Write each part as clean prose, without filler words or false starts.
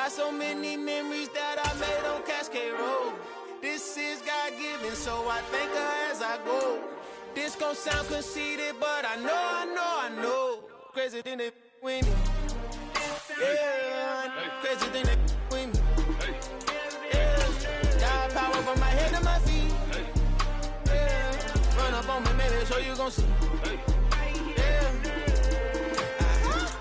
got so many memories that I made on Cascade Road. This is God-given, so I thank her as I go. This gon' sound conceited, but I know. Crazy thing they with me. Yeah, crazy thing they with me. Yeah, got power from my head to my feet. Yeah, run up on me, maybe so you gon' see. Yeah.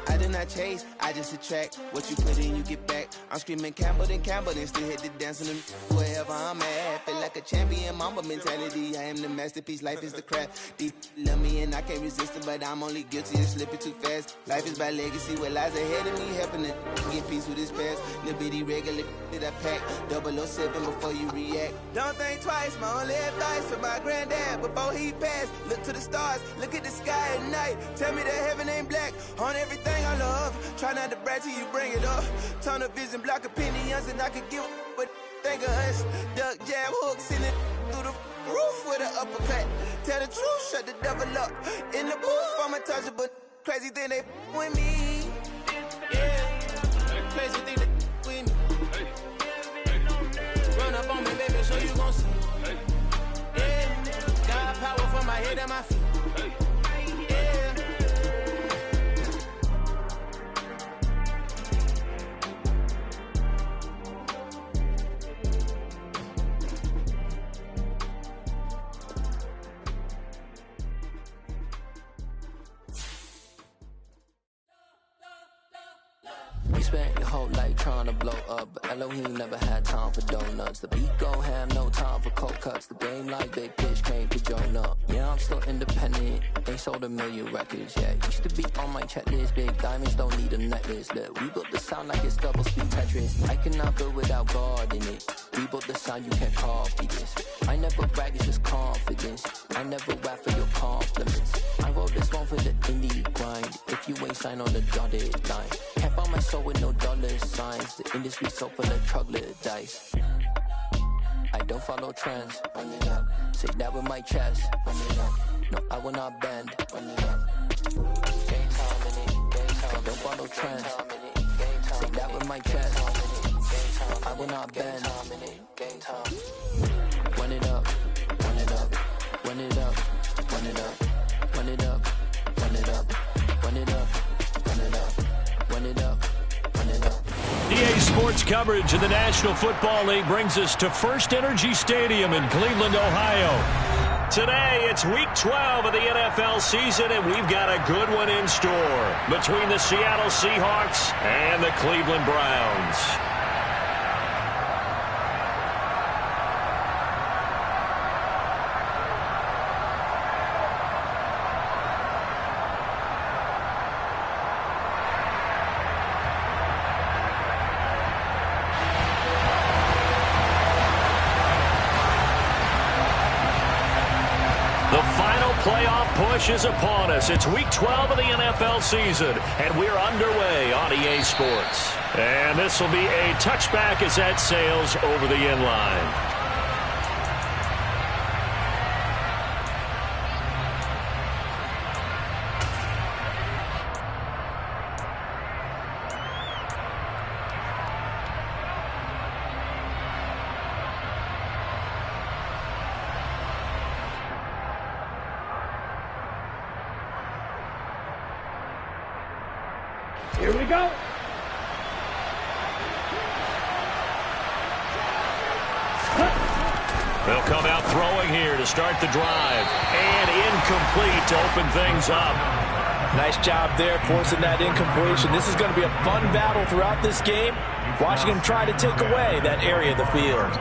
I did not chase, I just attract. What you put in, you get back. I'm screaming Campbell, then still hit the dance and wherever I'm at. Feel like a champion, mamba mentality. I am the masterpiece, life is the craft. Deep love me and I can't resist it, but I'm only guilty of slipping too fast. Life is by legacy, what lies ahead of me, helping to get peace with his past. Little bitty regular that I pack, 007 before you react. Don't think twice, my only advice for my granddad before he passed. Look to the stars, look at the sky at night. Tell me that heaven ain't black on everything I love. Try not to brag till you bring it up. Tunnel vision, block opinions, and I could give but think of us. Duck, jab, hooks in it through the roof with an uppercut. Tell the truth, shut the devil up. In the booth, I'm untouchable. Crazy thing they with me. Yeah, crazy thing they with me. Run up on me, baby, so you gon' see. Yeah, got power from my head and my feet. We spent your whole life trying to blow up, but Elohim never had time for donuts. The beat gon' have no time for cold cuts. The game like Big Pitch came to join up. Yeah, I'm still independent, ain't sold a million records yet. Used to be on my checklist, big diamonds don't need a necklace. Look, we built the sound like it's double speed Tetris. I cannot build without God in it. We built the sound, you can't copy this. I never brag, it's just confidence. I never rap for your compliments. I wrote this one for the indie grind. If you ain't signed on the dotted line, can't buy my soul with no dollar signs. The industry so full of troglodytes. I don't follow trends. Run it up. Say that with my chest. Run it up. No, I will not bend. Run it up. Game time in it. Game time. I don't follow trends. Say that with my chest. I will not bend. Game time. Run it up. Run it up. Run it up. Run it up. Run it up. Run it up. Run it up. Run it up. Run it up. Run it up. EA Sports coverage of the National Football League brings us to First Energy Stadium in Cleveland, Ohio. Today, it's Week 12 of the NFL season, and we've got a good one in store between the Seattle Seahawks and the Cleveland Browns. Playoff push is upon us. It's Week 12 of the NFL season, and we're underway on EA Sports. And this will be a touchback as that sails over the end line. Here we go. They'll come out throwing here to start the drive. And incomplete to open things up. Nice job there forcing that incompletion. This is going to be a fun battle throughout this game. Watching him try to take away that area of the field.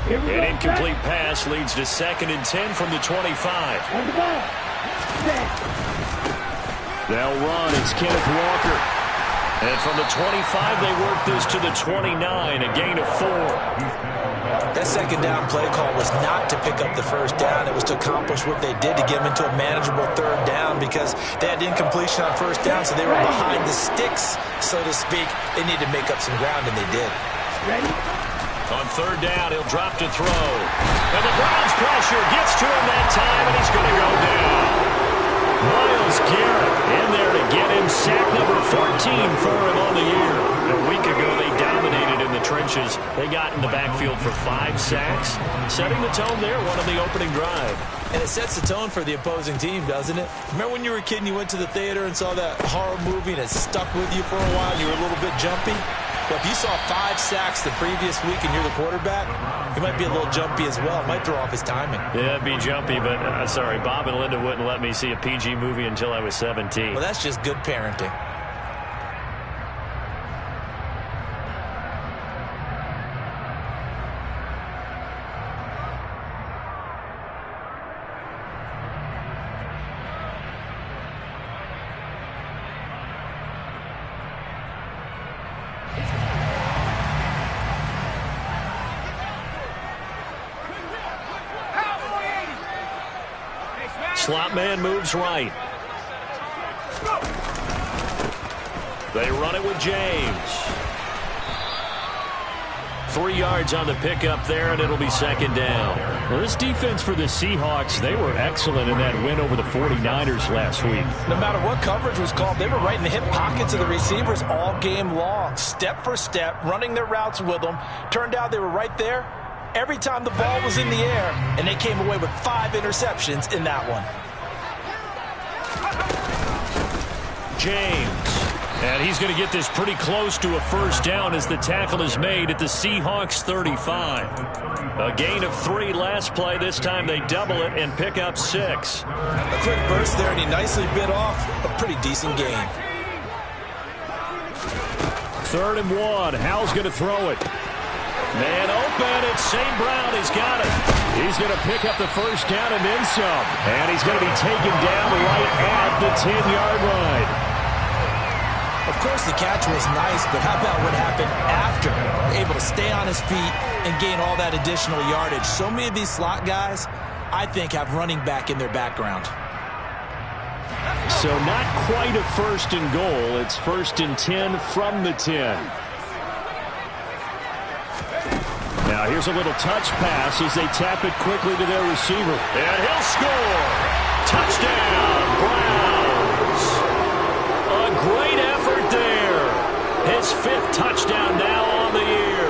An incomplete pass leads to 2nd and 10 from the 25. They'll run. It's Kenneth Walker. And from the 25, they work this to the 29, a gain of 4. That second down play call was not to pick up the first down. It was to accomplish what they did to get them into a manageable 3rd down because they had incompletion on 1st down, so they were behind the sticks, so to speak. They needed to make up some ground, and they did. Ready? On third down, he'll drop to throw. And the Browns pressure gets to him that time, and he's going to go down. Myles Garrett in there to get him sack number 14 for him on the year. A week ago, they dominated in the trenches. They got in the backfield for 5 sacks, setting the tone there, one on the opening drive. And it sets the tone for the opposing team, doesn't it? Remember when you were a kid and you went to the theater and saw that horror movie and it stuck with you for a while and you were a little bit jumpy? But if you saw 5 sacks the previous week and you're the quarterback, he might be a little jumpy as well. Might throw off his timing. Yeah, it'd be jumpy, but sorry, Bob and Linda wouldn't let me see a PG movie until I was 17. Well, that's just good parenting. Slot man moves right. They run it with James. 3 yards on the pickup there, and it'll be second down. Well, this defense for the Seahawks, they were excellent in that win over the 49ers last week. No matter what coverage was called, they were right in the hip pockets of the receivers all game long, step for step, running their routes with them. Turned out they were right there every time the ball was in the air, and they came away with 5 interceptions in that one. James. And he's going to get this pretty close to a first down as the tackle is made at the Seahawks 35. A gain of 3 last play. This time they double it and pick up 6. A quick burst there, and he nicely bit off a pretty decent gain. 3rd and 1. Howell's going to throw it. Man open, it's St. Brown. He's got it. He's going to pick up the first down and then some. And he's going to be taken down right at the 10-yard line. Of course, the catch was nice, but how about what happened after? Able to stay on his feet and gain all that additional yardage. So many of these slot guys, I think, have running back in their background. So not quite a 1st and goal. It's 1st and 10 from the 10. Now here's a little touch pass as they tap it quickly to their receiver. And he'll score. Touchdown, Browns. A great effort there. His 5th touchdown now on the year.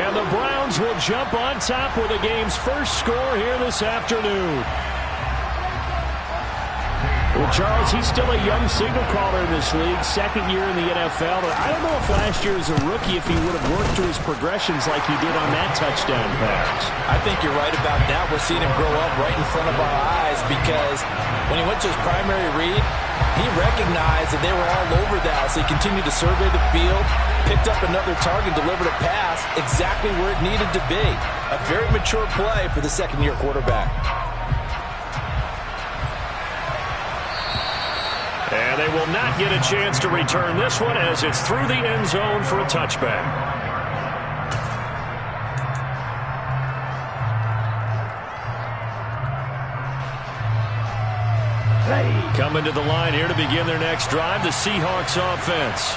And the Browns will jump on top with the game's first score here this afternoon. Well, Charles, he's still a young signal caller in this league, 2nd year in the NFL. But I don't know if last year as a rookie, if he would have worked through his progressions like he did on that touchdown pass. I think you're right about that. We're seeing him grow up right in front of our eyes because when he went to his primary read, he recognized that they were all over that. So he continued to survey the field, picked up another target, delivered a pass exactly where it needed to be. A very mature play for the 2nd-year quarterback. And they will not get a chance to return this one as it's through the end zone for a touchback. Coming to the line here to begin their next drive, the Seahawks offense.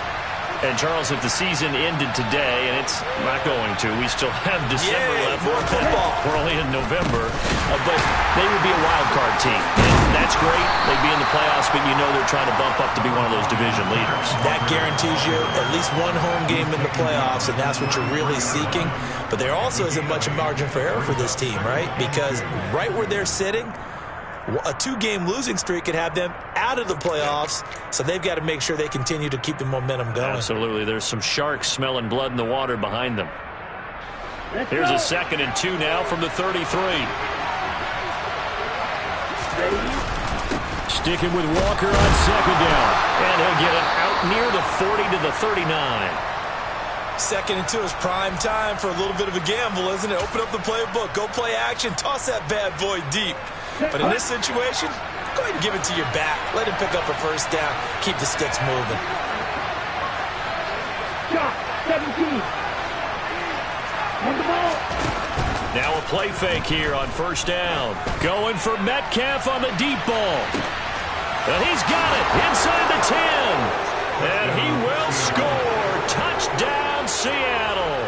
And, Charles, if the season ended today, and it's not going to, we still have December left. More football. We're only in November. But they would be a wild card team. And that's great. They'd be in the playoffs, but you know they're trying to bump up to be one of those division leaders. That guarantees you at least one home game in the playoffs, and that's what you're really seeking. But there also isn't much margin for error for this team, right? Because right where they're sitting, a 2-game losing streak could have them out of the playoffs, so they've got to make sure they continue to keep the momentum going. Absolutely. There's some sharks smelling blood in the water behind them. Here's a 2nd and 2 now from the 33. Sticking with Walker on 2nd down. And he'll get it out near the 40 to the 39. 2nd and 2 is prime time for a little bit of a gamble, isn't it? Open up the playbook, go play action, toss that bad boy deep. But in this situation, go ahead and give it to your back. Let him pick up a first down. Keep the sticks moving. 17. On the ball. Now a play fake here on 1st down. Going for Metcalf on the deep ball. And he's got it inside the 10. And he will score. Touchdown, Seattle.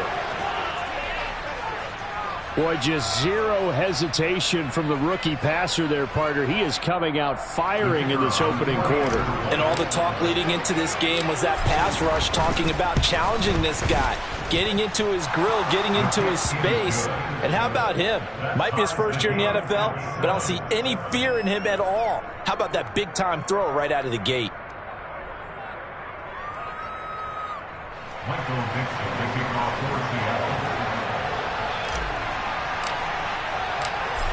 Boy, just zero hesitation from the rookie passer there, partner. He is coming out firing in this opening quarter. And all the talk leading into this game was that pass rush talking about challenging this guy, getting into his grill, getting into his space. And how about him? Might be his first year in the NFL, but I don't see any fear in him at all. How about that big-time throw right out of the gate?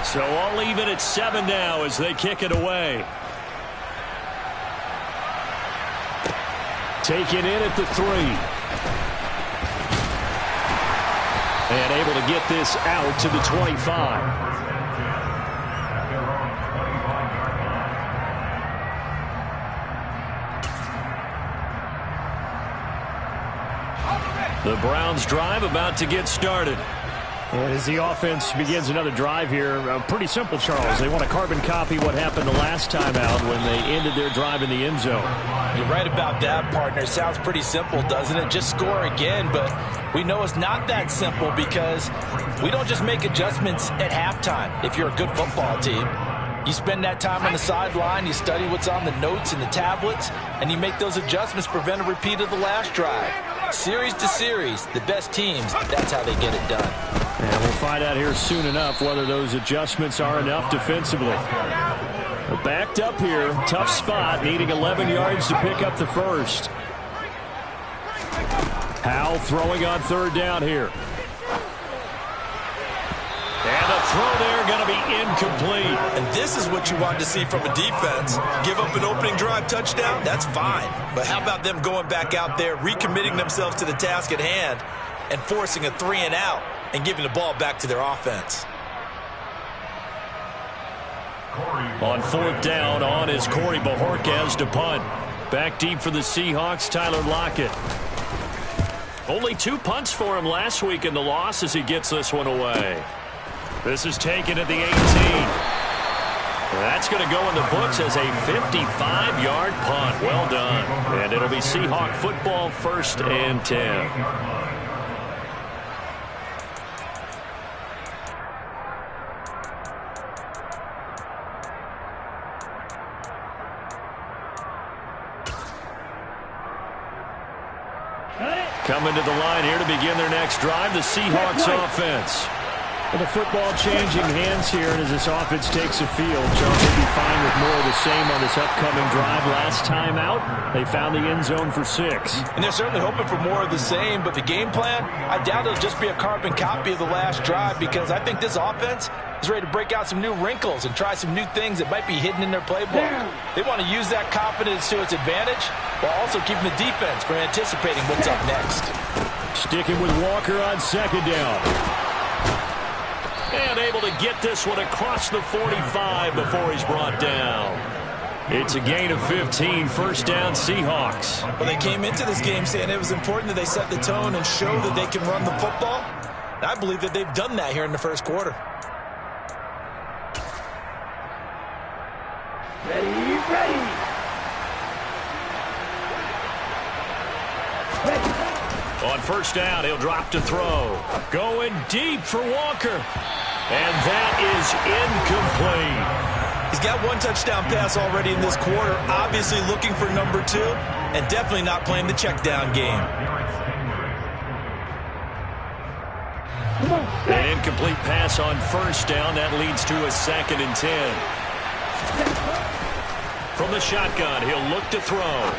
So all even at 7 now as they kick it away. Taken in at the 3. And able to get this out to the 25. The Browns drive about to get started. And as the offense begins another drive here, pretty simple, Charles. They want to carbon copy what happened the last time out when they ended their drive in the end zone. You're right about that, partner. Sounds pretty simple, doesn't it? Just score again, but we know it's not that simple because we don't just make adjustments at halftime if you're a good football team. You spend that time on the sideline, you study what's on the notes and the tablets, and you make those adjustments to prevent a repeat of the last drive. Series to series, the best teams, that's how they get it done. And we'll find out here soon enough whether those adjustments are enough defensively. Well, backed up here, tough spot, needing 11 yards to pick up the first. Howell throwing on 3rd down here. And the throw there going to be incomplete. And this is what you want to see from a defense. Give up an opening drive touchdown, that's fine. But how about them going back out there, recommitting themselves to the task at hand, and forcing a 3-and-out and giving the ball back to their offense. On 4th down, on is Corey Bojorquez to punt. Back deep for the Seahawks, Tyler Lockett. Only 2 punts for him last week in the loss as he gets this one away. This is taken at the 18. That's going to go in the books as a 55-yard punt. Well done. And it'll be Seahawk football, 1st and 10. Coming to the line here to begin their next drive, the Seahawks offense. And the football changing hands here, and as this offense takes the field, Charles will be fine with more of the same on this upcoming drive. Last time out, they found the end zone for 6. And they're certainly hoping for more of the same, but the game plan, I doubt it'll just be a carbon copy of the last drive because I think this offense is ready to break out some new wrinkles and try some new things that might be hidden in their playbook. They want to use that confidence to its advantage while also keeping the defense from anticipating what's up next. Sticking with Walker on 2nd down. And able to get this one across the 45 before he's brought down. It's a gain of 15, 1st down Seahawks. Well, they came into this game saying it was important that they set the tone and show that they can run the football. And I believe that they've done that here in the 1st quarter. Ready. On 1st down, he'll drop to throw. Going deep for Walker. And that is incomplete. He's got 1 touchdown pass already in this quarter. Obviously looking for number 2. And definitely not playing the check down game. An incomplete pass on 1st down. That leads to a 2nd and 10. From the shotgun, he'll look to throw.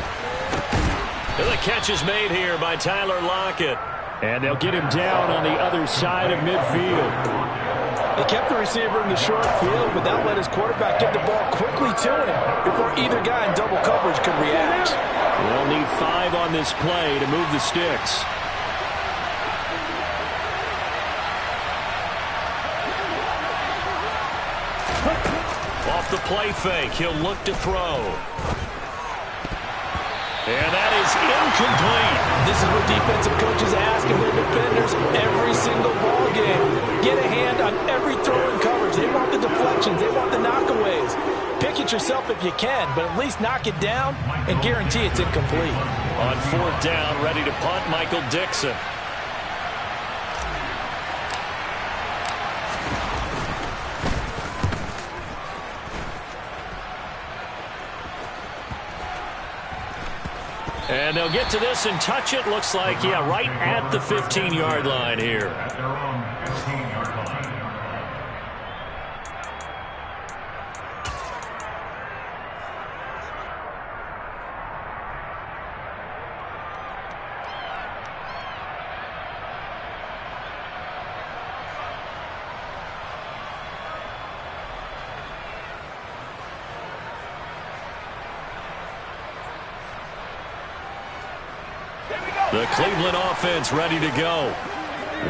And the catch is made here by Tyler Lockett. And they'll get him down on the other side of midfield. They kept the receiver in the short field, but that let his quarterback get the ball quickly to him before either guy in double coverage could react. They'll need 5 on this play to move the sticks. Off the play fake, he'll look to throw. And that is incomplete. This is what defensive coaches ask of their defenders every single ball game. Get a hand on every throw in coverage. They want the deflections. They want the knockaways. Pick it yourself if you can, but at least knock it down and guarantee it's incomplete. On 4th down, ready to punt, Michael Dixon. And they'll get to this and touch it. Looks like, yeah, right at the 15-yard line here. At their own 15-yard line. The Cleveland offense ready to go.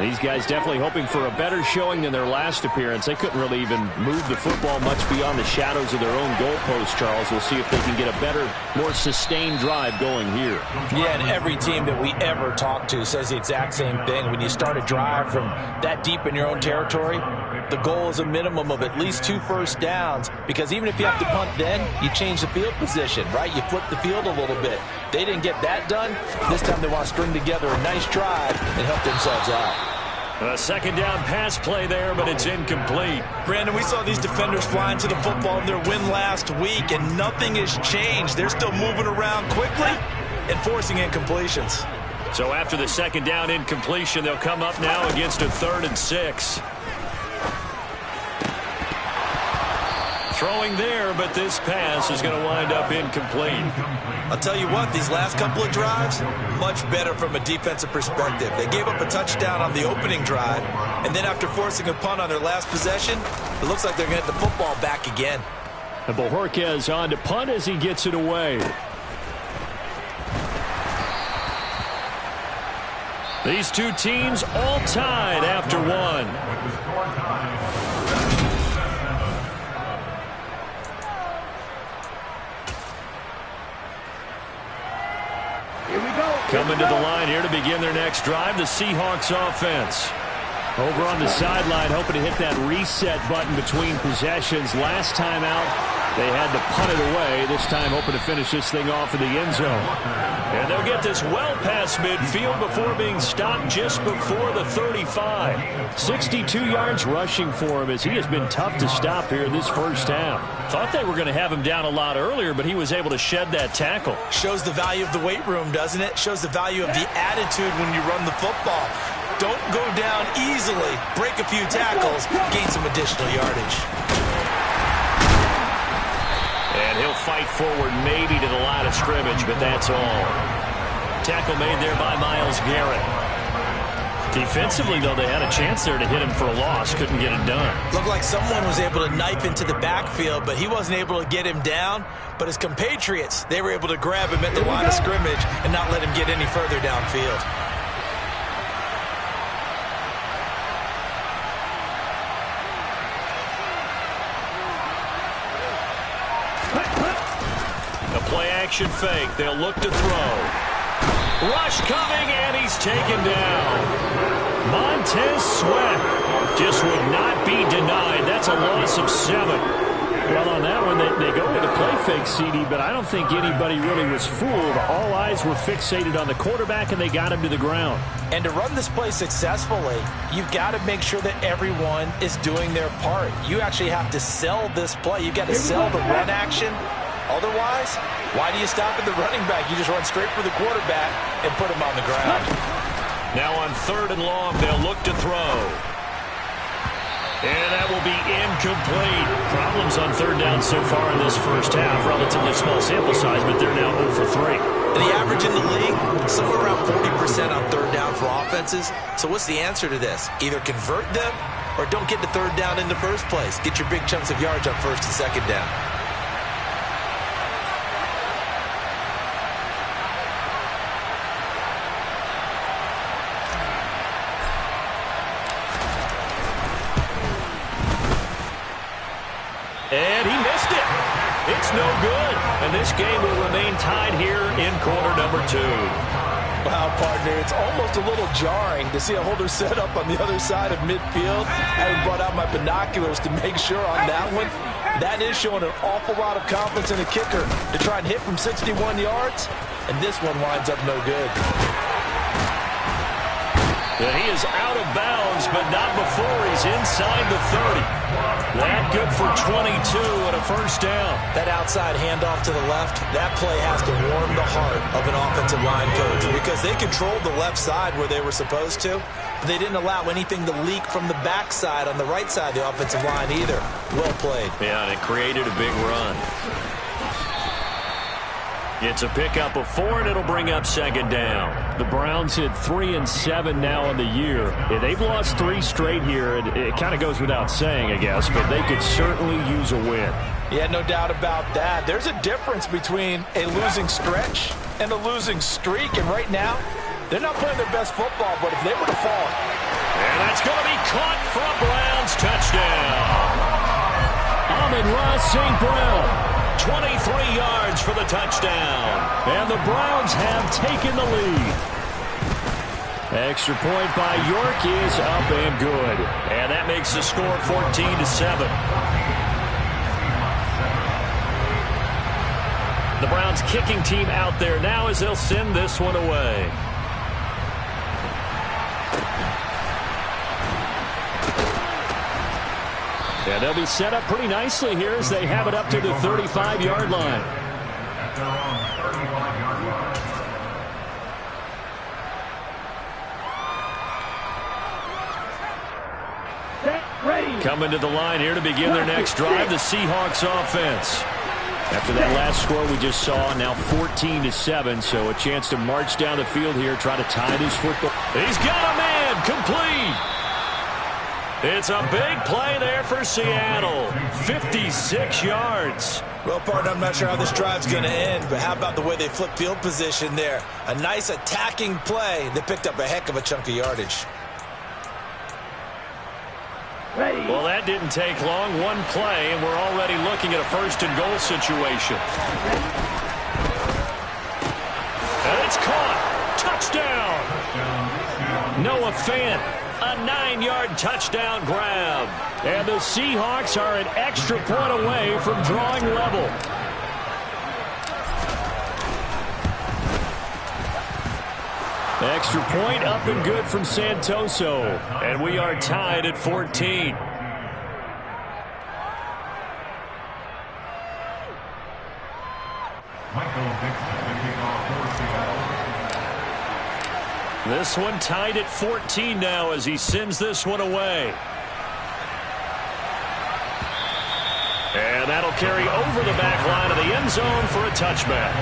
These guys definitely hoping for a better showing than their last appearance. They couldn't really even move the football much beyond the shadows of their own goalpost, Charles. We'll see if they can get a better, more sustained drive going here. Yeah, and every team that we ever talk to says the exact same thing. When you start a drive from that deep in your own territory, the goal is a minimum of at least 2 first downs, because even if you have to punt then, you change the field position, right? You flip the field a little bit. They didn't get that done. This time they want to string together a nice drive and help themselves out. A second down pass play there, but it's incomplete. Brandon, we saw these defenders flying to the football in their win last week, and nothing has changed. They're still moving around quickly and forcing incompletions. So after the second down incompletion, they'll come up now against a 3rd and 6. Throwing there, but this pass is going to wind up incomplete. I'll tell you what, these last couple of drives, much better from a defensive perspective. They gave up a touchdown on the opening drive, and then after forcing a punt on their last possession, it looks like they're going to get the football back again. And Bojorquez on to punt as he gets it away. These two teams all tied after one. With the score time. Coming to the line here to begin their next drive, the Seahawks offense. Over on the sideline, hoping to hit that reset button between possessions. Last time out, they had to punt it away. This time, hoping to finish this thing off in the end zone. And they'll get this well past midfield before being stopped just before the 35. 62 yards rushing for him, as he has been tough to stop here in this first half. Thought they were going to have him down a lot earlier, but he was able to shed that tackle. Shows the value of the weight room, doesn't it? Shows the value of the attitude when you run the football. Don't go down easily. Break a few tackles. Gain some additional yardage. And he'll fight forward maybe to the line of scrimmage, but that's all. Tackle made there by Myles Garrett. Defensively, though, they had a chance there to hit him for a loss. Couldn't get it done. Looked like someone was able to knife into the backfield, but he wasn't able to get him down. But his compatriots, they were able to grab him at the line of scrimmage and not let him get any further downfield. Action fake. They'll look to throw. Rush coming, and he's taken down. Montez Sweat just would not be denied. That's a loss of 7. Well, on that one, they go with a play fake, CD, but I don't think anybody really was fooled. All eyes were fixated on the quarterback, and they got him to the ground. And to run this play successfully, you've got to make sure that everyone is doing their part. You actually have to sell this play. You've got to sell the run action. Otherwise, why do you stop at the running back? You just run straight for the quarterback and put him on the ground. Now on 3rd and long, they'll look to throw. And that will be incomplete. Problems on 3rd down so far in this first half. Relatively small sample size, but they're now 0 for 3. The average in the league, somewhere around 40% on 3rd down for offenses. So what's the answer to this? Either convert them or don't get to 3rd down in the first place. Get your big chunks of yards on 1st and 2nd down. And he missed it. It's no good. And this game will remain tied here in quarter number 2. Wow, partner, it's almost a little jarring to see a holder set up on the other side of midfield. I haven't brought out my binoculars to make sure on that one. That is showing an awful lot of confidence in a kicker to try and hit from 61 yards. And this one winds up no good. And he is out of bounds, but not before he's inside the 30. That good for 22 and a first down. That outside handoff to the left, that play has to warm the heart of an offensive line coach because they controlled the left side where they were supposed to. But they didn't allow anything to leak from the backside on the right side of the offensive line either. Well played. Yeah, and it created a big run. It's a pickup of 4, and it'll bring up second down. The Browns hit 3-7 now on the year. Yeah, they've lost 3 straight here, and it kind of goes without saying, I guess, but they could certainly use a win. Yeah, no doubt about that. There's a difference between a losing stretch and a losing streak, and right now, they're not playing their best football, but if they were to fall. And that's going to be caught for a Browns touchdown. Amon-Ra St. Brown. 23 yards for the touchdown. And the Browns have taken the lead. Extra point by York is up and good. And that makes the score 14-7. The Browns kicking team out there now as they'll send this one away. And they'll be set up pretty nicely here as they have it up to the 35-yard line. Coming to the line here to begin their next drive, the Seahawks offense. After that last score we just saw, now 14-7, so a chance to march down the field here, try to tie this football. He's got a man, complete. It's a big play there for Seattle. 56 yards. Well, partner, I'm not sure how this drive's going to end, but how about the way they flip field position there? A nice attacking play. They picked up a heck of a chunk of yardage. Well, that didn't take long. One play, and we're already looking at a first-and-goal situation. And it's caught. Touchdown. Noah Fant. A 9-yard touchdown grab. And the Seahawks are an extra point away from drawing level. Extra point up and good from Santoso. And we are tied at 14. This one tied at 14 now as he sends this one away. And that'll carry over the back line of the end zone for a touchback.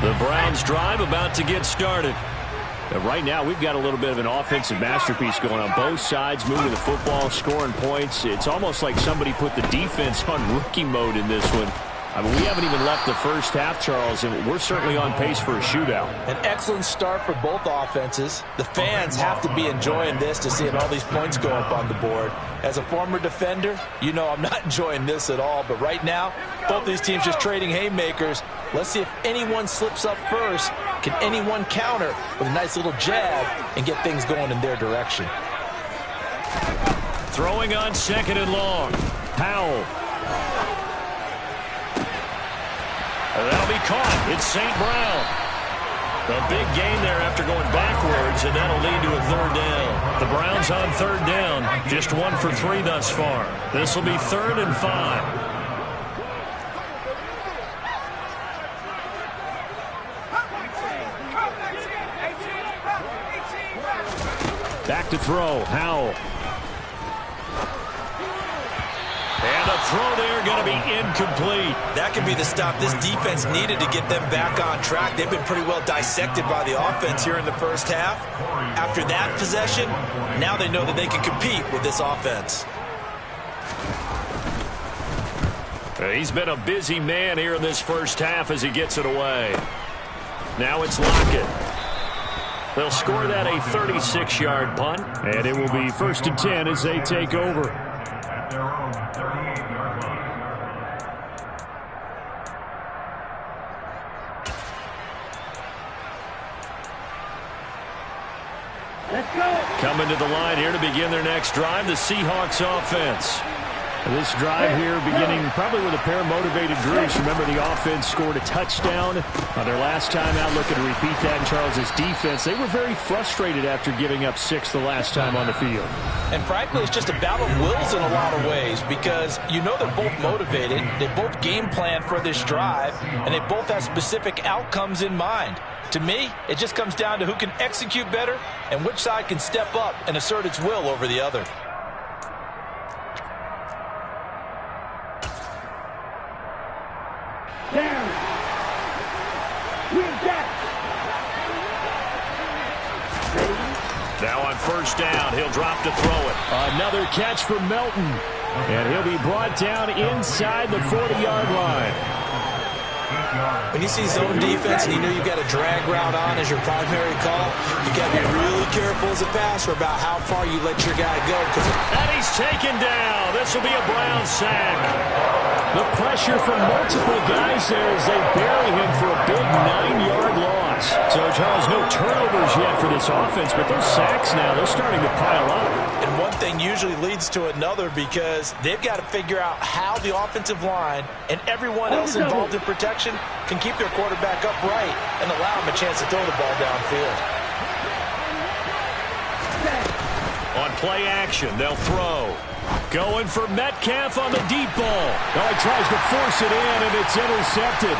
The Browns drive about to get started. Right now, we've got a little bit of an offensive masterpiece going on. Both sides moving the football, scoring points. It's almost like somebody put the defense on rookie mode in this one. I mean, we haven't even left the first half, Charles, and we're certainly on pace for a shootout. An excellent start for both offenses. The fans have to be enjoying this to seeing all these points go up on the board. As a former defender, you know I'm not enjoying this at all. But right now, both these teams just trading haymakers. Let's see if anyone slips up first. Can anyone counter with a nice little jab and get things going in their direction? Throwing on second and long. Powell. That'll be caught. It's St. Brown. A big gain there after going backwards, and that'll lead to a third down. The Browns on third down, just 1 for 3 thus far. This will be 3rd and 5. Back to throw, Howell. And a throw there going to be incomplete. That could be the stop this defense needed to get them back on track. They've been pretty well dissected by the offense here in the first half. After that possession, now they know that they can compete with this offense. He's been a busy man here in this first half as he gets it away. Now it's Lockett. They'll score that a 36-yard punt, and it will be 1st and 10 as they take over. Let's go. Coming to the line here to begin their next drive, the Seahawks offense. This drive here beginning probably with a pair of motivated groups. Remember, the offense scored a touchdown on their last time out, looking to repeat that in Charles' defense. They were very frustrated after giving up 6 the last time on the field. And frankly, it's just a battle of wills in a lot of ways because you know they're both motivated. They both game plan for this drive, and they both have specific outcomes in mind. To me, it just comes down to who can execute better and which side can step up and assert its will over the other. Down. Win that. Now on first down, he'll drop to throw it. Another catch for Melton. And he'll be brought down inside the 40-yard line. When you see zone defense and you know you've got a drag route on as your primary call, you got to be really careful as a passer about how far you let your guy go. And he's taken down. This will be a Brown sack. The pressure from multiple guys there as they bury him for a big 9-yard loss. So, Charles, no turnovers yet for this offense, but those sacks now, they're starting to pile up. And one thing usually leads to another because they've got to figure out how the offensive line and everyone else involved in protection can keep their quarterback upright and allow him a chance to throw the ball downfield. On play action, they'll throw. Going for Metcalf on the deep ball. Oh, he tries to force it in, and it's intercepted.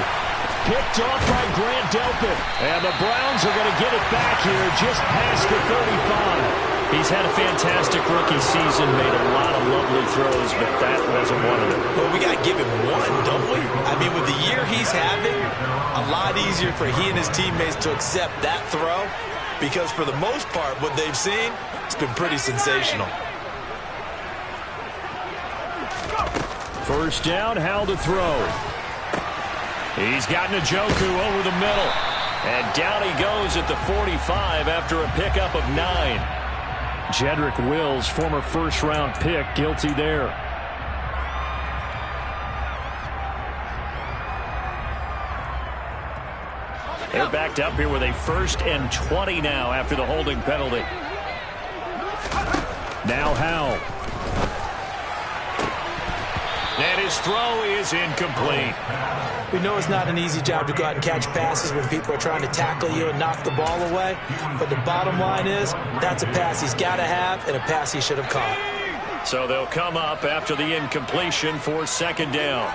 Picked off by Grant Delpit. And the Browns are going to get it back here just past the 35. He's had a fantastic rookie season, made a lot of lovely throws, but that wasn't one of them. Well, we got to give him one, don't we? I mean, with the year he's having, a lot easier for he and his teammates to accept that throw because for the most part, what they've seen, it's been pretty sensational. First down, Howell to throw. He's got Njoku over the middle. And down he goes at the 45 after a pickup of 9. Jedrick Wills, former first-round pick, guilty there. They're backed up here with a 1st and 20 now after the holding penalty. Now Howell. And his throw is incomplete. We know it's not an easy job to go out and catch passes when people are trying to tackle you and knock the ball away. But the bottom line is, that's a pass he's got to have and a pass he should have caught. So they'll come up after the incompletion for 2nd down.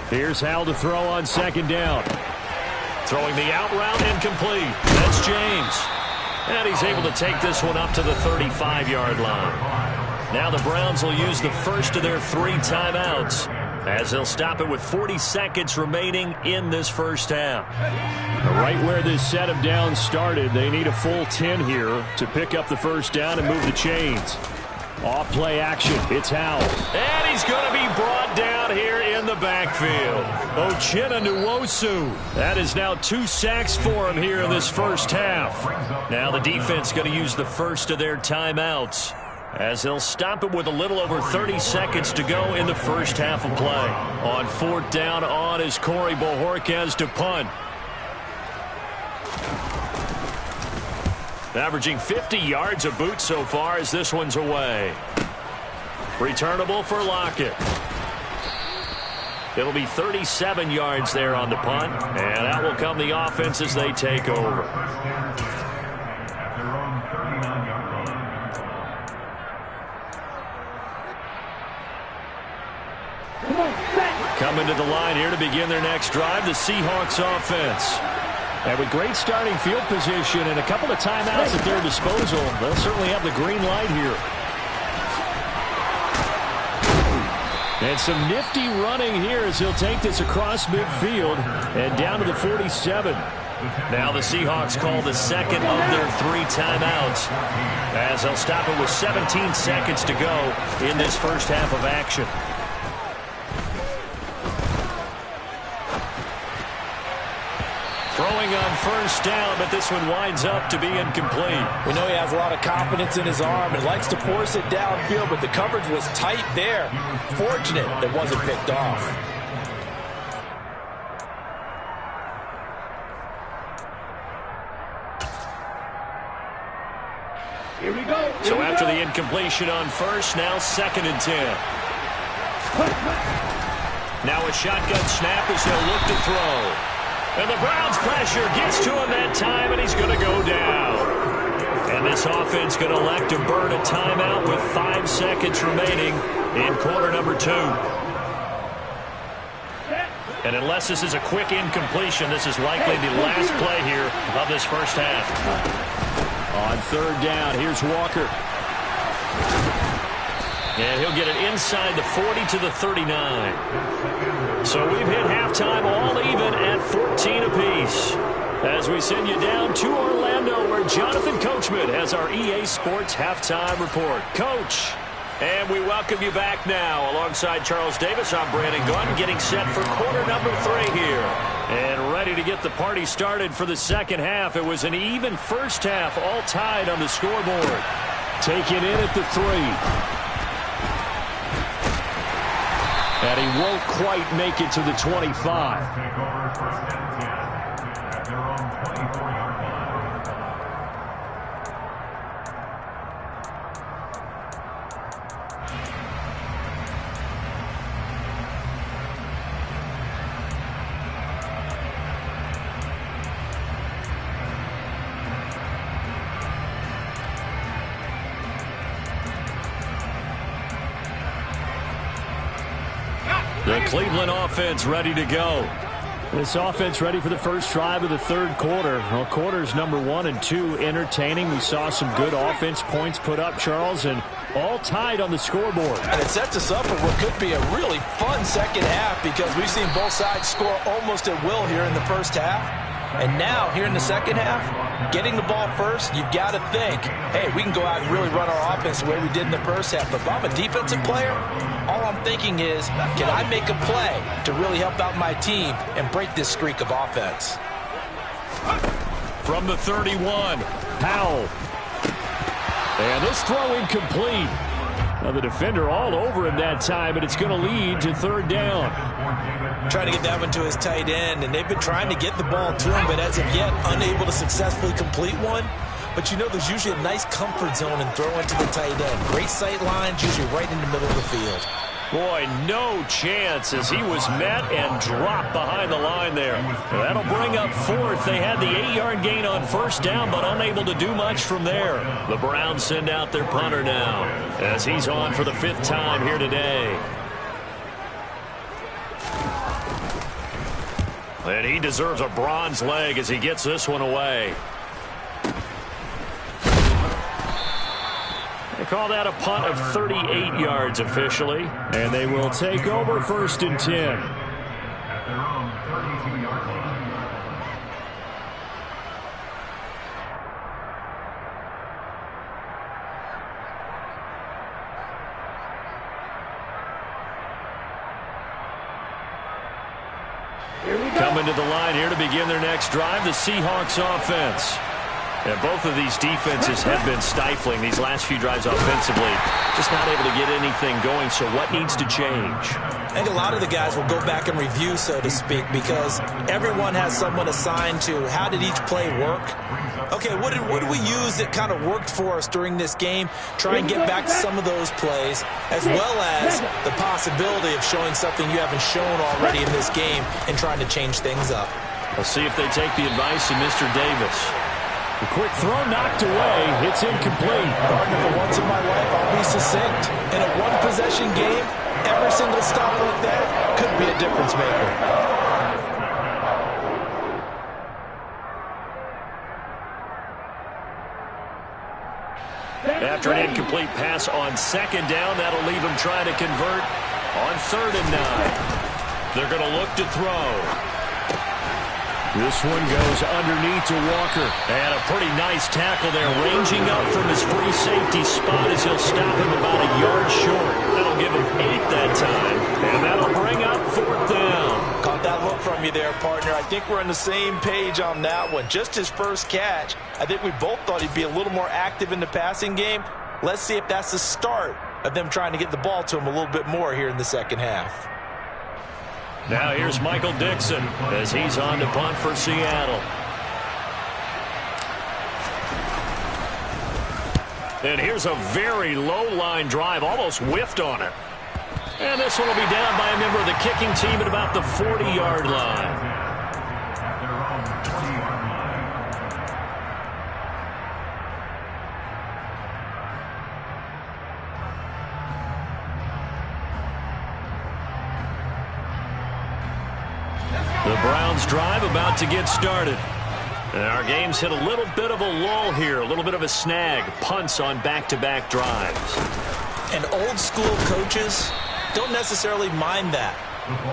Here's Howell to throw on 2nd down. Throwing the out route incomplete. That's James. And he's able to take this one up to the 35-yard line. Now the Browns will use the first of their 3 timeouts as they'll stop it with 40 seconds remaining in this first half. Right where this set of downs started, they need a full 10 here to pick up the first down and move the chains. Off play action, it's Howell. And he's going to be brought down here in the backfield. Uchenna Nwosu. That is now 2 sacks for him here in this first half. Now the defense going to use the first of their timeouts as they'll stop it with a little over 30 seconds to go in the first half of play. On 4th down on is Corey Bojorquez to punt. Averaging 50 yards a boot so far as this one's away. Returnable for Lockett. It'll be 37 yards there on the punt, and that will come the offense as they take over. Coming to the line here to begin their next drive, the Seahawks offense. And with great starting field position and a couple of timeouts at their disposal, they'll certainly have the green light here. And some nifty running here as he'll take this across midfield and down to the 47. Now the Seahawks call the second of their 3 timeouts as they'll stop it with 17 seconds to go in this first half of action. Throwing on first down, but this one winds up to be incomplete. We know he has a lot of confidence in his arm and likes to force it downfield, but the coverage was tight there. Fortunate it wasn't picked off. Here we go. So after the incompletion on first, now 2nd and 10. Now a shotgun snap as he'll look to throw. And the Browns' pressure gets to him that time, and he's going to go down. And this offense going to elect to burn a timeout with 5 seconds remaining in quarter number 2. And unless this is a quick incompletion, this is likely the last play here of this first half. On 3rd down, here's Walker. And he'll get it inside the 40 to the 39. So we've hit halftime all even at 14 apiece. As we send you down to Orlando, where Jonathan Coachman has our EA Sports halftime report. Coach, and we welcome you back now. Alongside Charles Davis, I'm Brandon Gunn, getting set for quarter number 3 here. And ready to get the party started for the second half. It was an even first half, all tied on the scoreboard. Taken in at the 3. And he won't quite make it to the 25. Take over 1st and 10 at their own 24-yard line. The Cleveland offense ready to go. This offense ready for the first drive of the 3rd quarter. Well, quarters number 1 and 2 entertaining. We saw some good offense points put up, Charles, and all tied on the scoreboard. And it sets us up for what could be a really fun second half, because we've seen both sides score almost at will here in the first half. And now, here in the second half, getting the ball first, you've got to think, hey, we can go out and really run our offense the way we did in the first half. But if I'm a defensive player, all I'm thinking is, can I make a play to really help out my team and break this streak of offense? From the 31, Powell. And this throw incomplete. Now the defender all over him that time, but it's going to lead to 3rd down. Trying to get that one to his tight end, and they've been trying to get the ball to him, but as of yet, unable to successfully complete one. But you know there's usually a nice comfort zone in throwing to the tight end. Great sight lines, usually right in the middle of the field. Boy, no chance as he was met and dropped behind the line there. That'll bring up 4th. They had the 8-yard gain on first down, but unable to do much from there. The Browns send out their punter now as he's on for the 5th time here today. And he deserves a bronze leg as he gets this one away. They call that a punt of 38 yards officially. And they will take over 1st and 10. At their own 32-yard line. Coming to the line here to begin their next drive, the Seahawks offense. And both of these defenses have been stifling these last few drives offensively. Just not able to get anything going, so what needs to change? I think a lot of the guys will go back and review, so to speak, because everyone has someone assigned to how did each play work. Okay, what did we use that kind of worked for us during this game? Try and get back to some of those plays, as well as the possibility of showing something you haven't shown already in this game and trying to change things up. We'll see if they take the advice of Mr. Davis. The quick throw knocked away. It's incomplete. Gardner, for once in my life, I'll be succinct. In a one-possession game, every single stop like that could be a difference maker. After an incomplete pass on 2nd down, that'll leave him trying to convert on 3rd and 9. They're going to look to throw. This one goes underneath to Walker. And a pretty nice tackle there, ranging up from his free safety spot as he'll stop him about a yard short. That'll give him 8 that time. And that'll bring up 4th down. Caught that quote from you there, partner. I think we're on the same page on that one. Just his first catch, I think we both thought he'd be a little more active in the passing game. Let's see if that's the start of them trying to get the ball to him a little bit more here in the second half. Now here's Michael Dixon as he's on to punt for Seattle. And here's a very low line drive, almost whiffed on it. And this one will be down by a member of the kicking team at about the 40-yard line. At their own 20-yard line. The Browns drive about to get started. And our game's hit a little bit of a lull here, a little bit of a snag. Punts on back-to-back drives. And old school coaches don't necessarily mind that.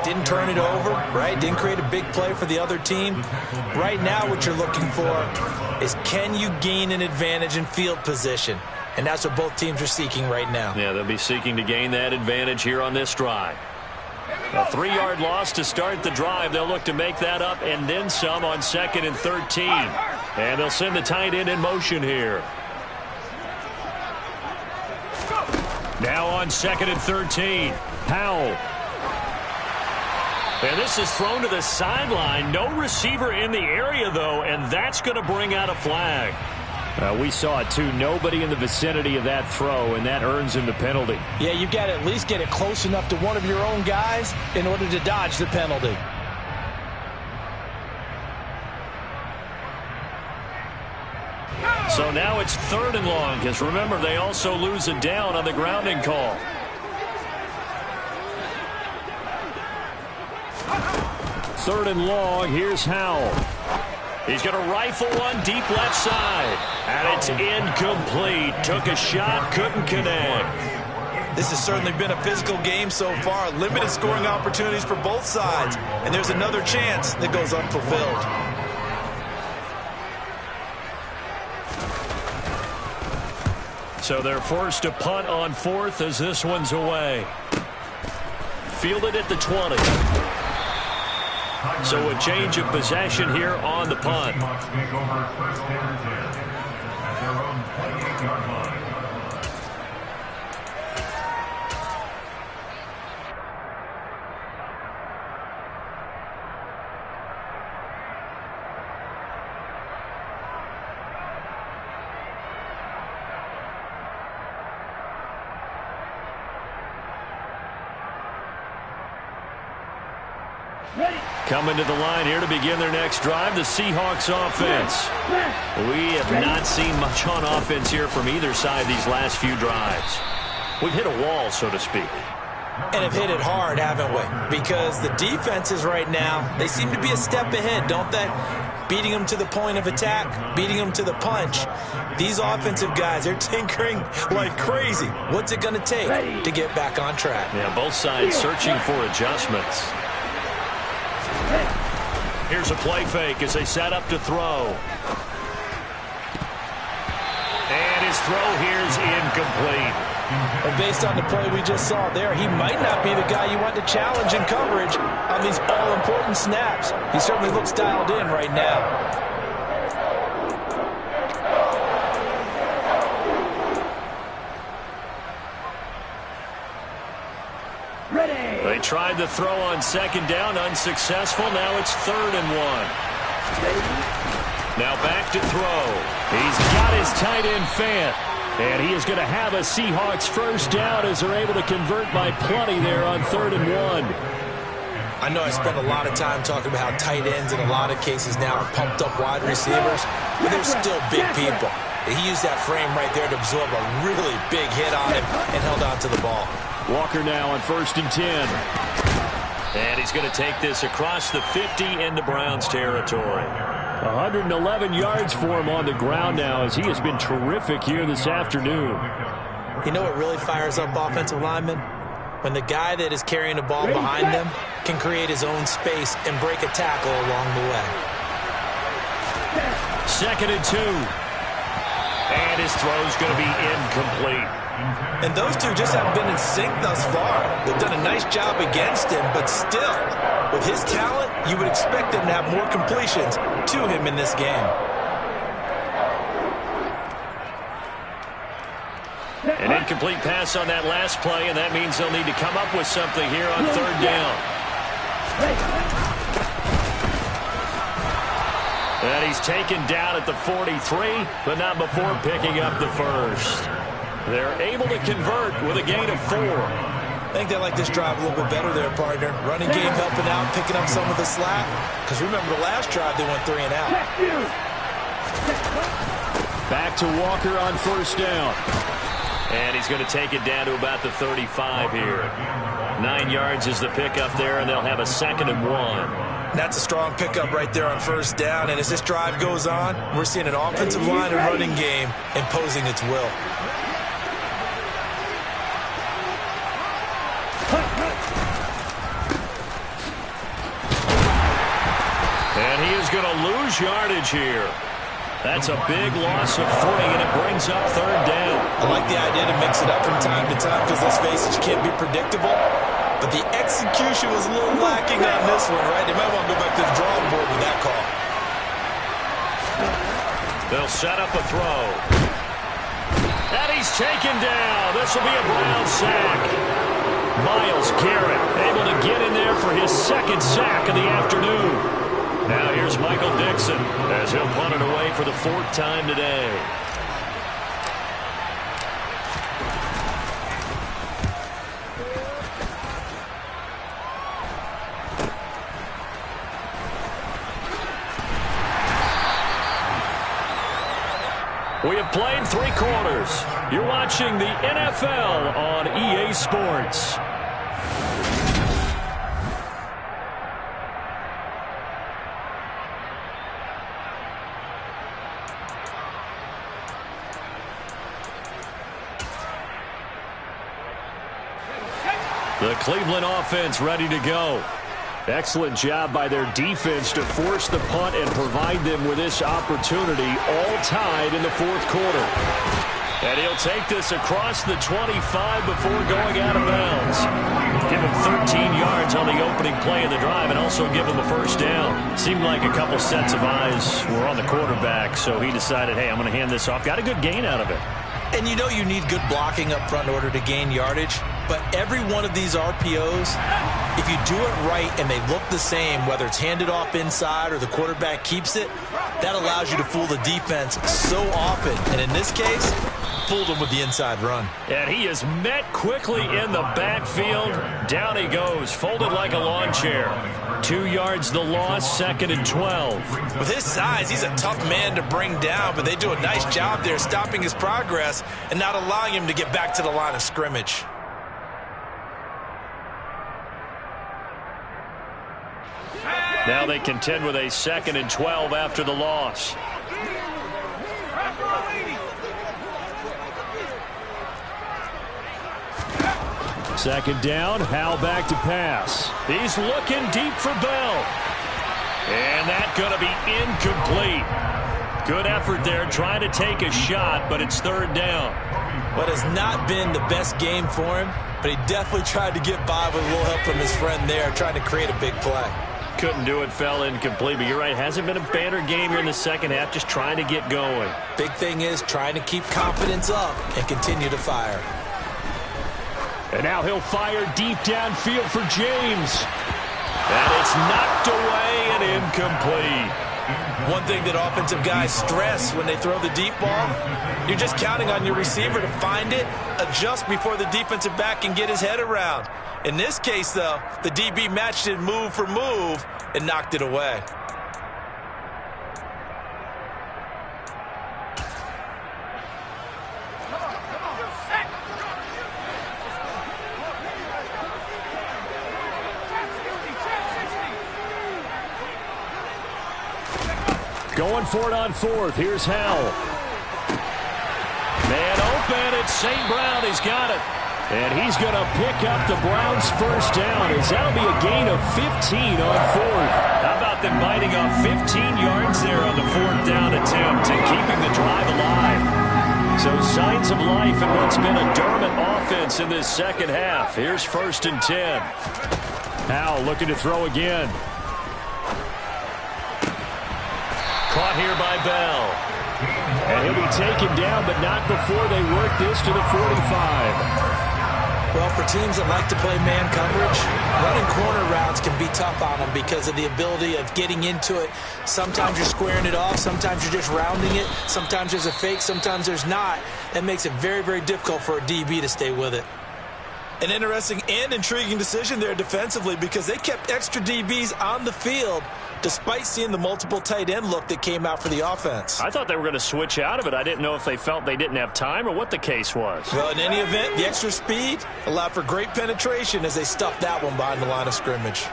Didn't turn it over, right? Didn't create a big play for the other team. Right now what you're looking for is, can you gain an advantage in field position? And that's what both teams are seeking right now. Yeah, they'll be seeking to gain that advantage here on this drive. A 3-yard loss to start the drive. They'll look to make that up and then some on 2nd and 13. And they'll send the tight end in motion here. Now on 2nd and 13. Howell. And this is thrown to the sideline. No receiver in the area, though, and that's going to bring out a flag. We saw it, too. Nobody in the vicinity of that throw, and that earns him the penalty. Yeah, you've got to at least get it close enough to one of your own guys in order to dodge the penalty. So now it's 3rd and long, because remember, they also lose a down on the grounding call. Third and long, here's Howell. He's going to rifle one deep left side. And it's incomplete. Took a shot, couldn't connect. This has certainly been a physical game so far. Limited scoring opportunities for both sides. And there's another chance that goes unfulfilled. So they're forced to punt on 4th as this one's away. Fielded at the 20. So a change of possession here on the punt. Take over 1st and 10 at their own 28-yard line. Coming to the line here to begin their next drive, the Seahawks offense. We have not seen much on offense here from either side these last few drives. We've hit a wall, so to speak. And have hit it hard, haven't we? Because the defenses right now, they seem to be a step ahead, don't they? Beating them to the point of attack, beating them to the punch. These offensive guys, they're tinkering like crazy. What's it going to take to get back on track? Yeah, both sides searching for adjustments. Here's a play fake as they set up to throw. And his throw here is incomplete. And based on the play we just saw there, he might not be the guy you want to challenge in coverage on these all-important snaps. He certainly looks dialed in right now. They tried the throw on 2nd down, unsuccessful. Now it's 3rd and 1. Now back to throw. He's got his tight end Fant. And he is going to have a Seahawks first down as they're able to convert by plenty there on 3rd and 1. I know I spent a lot of time talking about how tight ends in a lot of cases now are pumped up wide receivers, but they're still big people. He used that frame right there to absorb a really big hit on him and held on to the ball. Walker now on 1st and 10. And he's going to take this across the 50 into Browns territory. 111 yards for him on the ground now as he has been terrific here this afternoon. You know what really fires up offensive linemen? When the guy that is carrying the ball behind them can create his own space and break a tackle along the way. 2nd and 2. And his throw's going to be incomplete. And those two just haven't been in sync thus far. They've done a nice job against him, but still, With his talent, you would expect him to have more completions to him in this game. An incomplete pass on that last play, and that means they'll need to come up with something here on third down. And he's taken down at the 43, but not before picking up the first. They're able to convert with a gain of 4. I think they like this drive a little bit better there, partner. Running game helping out, picking up some of the slack. Because remember the last drive, they went 3 and out. Back to Walker on first down. And he's going to take it down to about the 35 here. 9 yards is the pickup there, and they'll have a 2nd and 1. That's a strong pickup right there on first down. And as this drive goes on, we're seeing an offensive line and running game imposing its will. And he is going to lose yardage here. That's a big loss of footing, and it brings up third down. I like the idea to mix it up from time to time because, let's face it, you can't be predictable. But the execution was a little lacking on this one, right? They might want to go back to the drawing board with that call. They'll set up a throw. And he's taken down. This will be a Brown sack. Myles Garrett able to get in there for his 2nd sack of the afternoon. Now here's Michael Dixon as he'll punt it away for the 4th time today. We have played 3 quarters. You're watching the NFL on EA Sports. The Cleveland offense ready to go. Excellent job by their defense to force the punt and provide them with this opportunity, all tied in the 4th quarter. And he'll take this across the 25 before going out of bounds. Give him 13 yards on the opening play of the drive and also give him a first down. Seemed like a couple sets of eyes were on the quarterback, so he decided, hey, I'm going to hand this off. Got a good gain out of it. And you know you need good blocking up front in order to gain yardage. But every one of these RPOs, if you do it right and they look the same, whether it's handed off inside or the quarterback keeps it, that allows you to fool the defense so often. And in this case, fooled him with the inside run. And he is met quickly in the backfield. Down he goes, folded like a lawn chair. 2 yards the loss, 2nd and 12. With his size, he's a tough man to bring down, but they do a nice job there stopping his progress and not allowing him to get back to the line of scrimmage. Now they contend with a 2nd and 12 after the loss. Second down, Howell back to pass. He's looking deep for Bell. And that's going to be incomplete. Good effort there, trying to take a shot, but it's third down. What has not been the best game for him, but he definitely tried to get by with a little help from his friend there, trying to create a big play. Couldn't do it, fell incomplete, but you're right, hasn't been a banner game here in the second half, just trying to get going. Big thing is trying to keep confidence up and continue to fire. And now he'll fire deep downfield for James. And it's knocked away and incomplete. One thing that offensive guys stress when they throw the deep ball, you're just counting on your receiver to find it, adjust before the defensive back can get his head around. In this case, though, the DB matched it move for move and knocked it away. Going for it on 4th. Here's Howell. Man open. It's St. Brown. He's got it. And he's going to pick up the Browns' first down, as that'll be a gain of 15 on 4th. How about them biting off 15 yards there on the 4th down attempt and keeping the drive alive? So signs of life in what's been a dormant offense in this second half. Here's 1st and 10. Howgg looking to throw again. Caught here by Bell. And he'll be taken down, but not before they work this to the 45. Well, for teams that like to play man coverage, running corner routes can be tough on them because of the ability of getting into it. Sometimes you're squaring it off. Sometimes you're just rounding it. Sometimes there's a fake. Sometimes there's not. That makes it very, very difficult for a DB to stay with it. An interesting and intriguing decision there defensively because they kept extra DBs on the field despite seeing the multiple tight end look that came out for the offense. I thought they were going to switch out of it. I didn't know if they felt they didn't have time or what the case was. Well, in any event, the extra speed allowed for great penetration as they stuffed that one behind the line of scrimmage.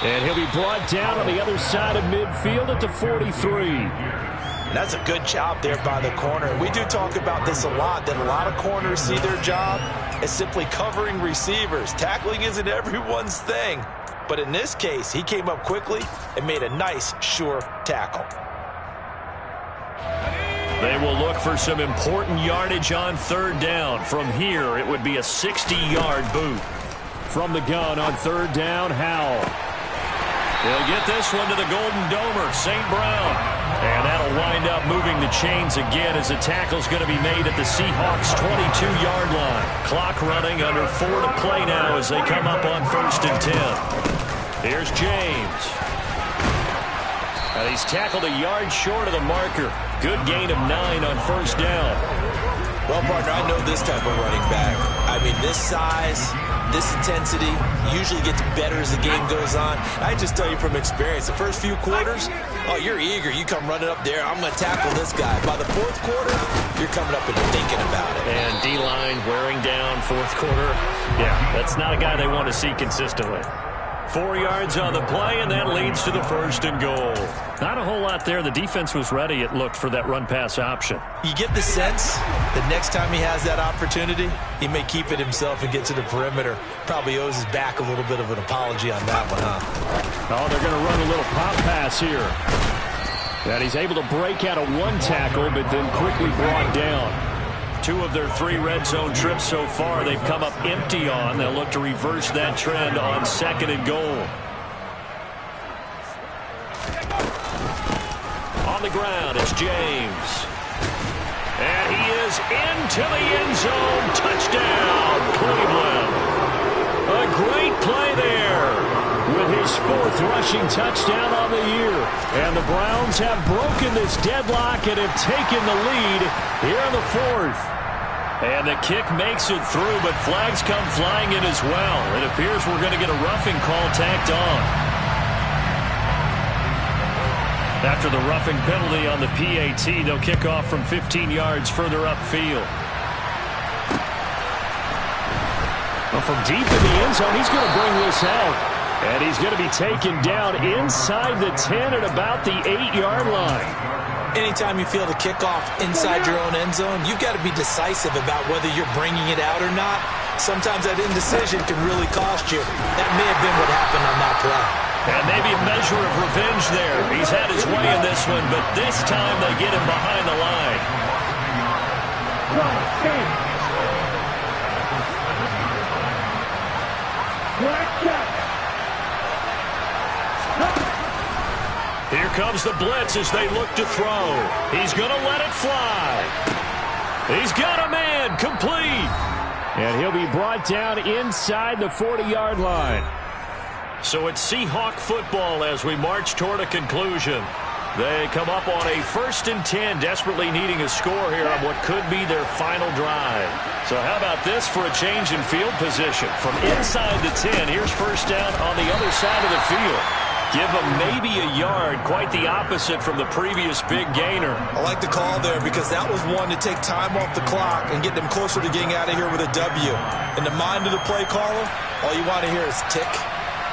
And he'll be brought down on the other side of midfield at the 43. And that's a good job there by the corner. We do talk about this a lot, that a lot of corners see their job as simply covering receivers. Tackling isn't everyone's thing. But in this case, he came up quickly and made a nice, sure tackle. They will look for some important yardage on third down. From here, it would be a 60-yard boot. From the gun on third down, Howgg. He'll get this one to the Golden Domer, St. Brown. And that'll wind up moving the chains again as the tackle's going to be made at the Seahawks' 22-yard line. Clock running, under 4 to play now as they come up on 1st and 10. Here's James. And he's tackled a yard short of the marker. Good gain of 9 on 1st down. Well, partner, I know this type of running back. I mean, this size, this intensity usually gets better as the game goes on. I just tell you from experience, the first few quarters, oh, you're eager. You come running up there, I'm going to tackle this guy. By the 4th quarter, you're coming up and thinking about it. And D-line wearing down 4th quarter. Yeah, that's not a guy they want to see consistently. 4 yards on the play, and that leads to the 1st and goal. Not a whole lot there. The defense was ready, it looked, for that run-pass option. You get the sense that next time he has that opportunity, he may keep it himself and get to the perimeter. Probably owes his back a little bit of an apology on that one, huh? Oh, they're going to run a little pop pass here. And he's able to break out of 1 tackle, but then quickly brought down. 2 of their 3 red zone trips so far they've come up empty on. They'll look to reverse that trend on 2nd and goal. On the ground, it's James. And he is into the end zone. Touchdown, Cleveland. A great play there with his 4th rushing touchdown on the year. And the Browns have broken this deadlock and have taken the lead here in the 4th. And the kick makes it through, but flags come flying in as well. It appears we're going to get a roughing call tacked on. After the roughing penalty on the PAT, they'll kick off from 15 yards further upfield. Well, from deep in the end zone, he's going to bring this out. And he's going to be taken down inside the 10 at about the 8-yard line. Anytime you feel the kickoff inside your own end zone, you've got to be decisive about whether you're bringing it out or not. Sometimes that indecision can really cost you. That may have been what happened on that play. And maybe a measure of revenge there. He's had his way in this one, but this time they get him behind the line. Here comes the blitz as they look to throw. He's going to let it fly. He's got a man, complete. And he'll be brought down inside the 40-yard line. So it's Seahawk football as we march toward a conclusion. They come up on a 1st and 10, desperately needing a score here on what could be their final drive. So how about this for a change in field position? From inside the 10, here's 1st down on the other side of the field. Give them maybe a yard, quite the opposite from the previous big gainer. I like the call there because that was one to take time off the clock and get them closer to getting out of here with a W. In the mind of the play caller, all you want to hear is tick,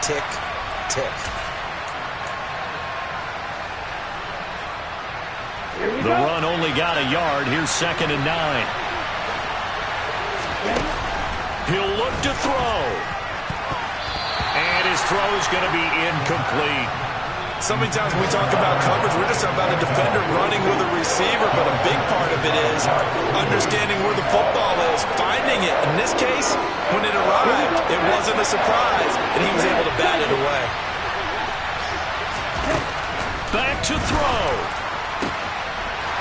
tick, tick. The run only got a yard. Here's 2nd and 9. He'll look to throw. And his throw is going to be incomplete. So many times when we talk about coverage, we're just talking about a defender running with a receiver, but a big part of it is understanding where the football is, finding it. In this case, when it arrived, it wasn't a surprise, and he was able to bat it away. Back to throw.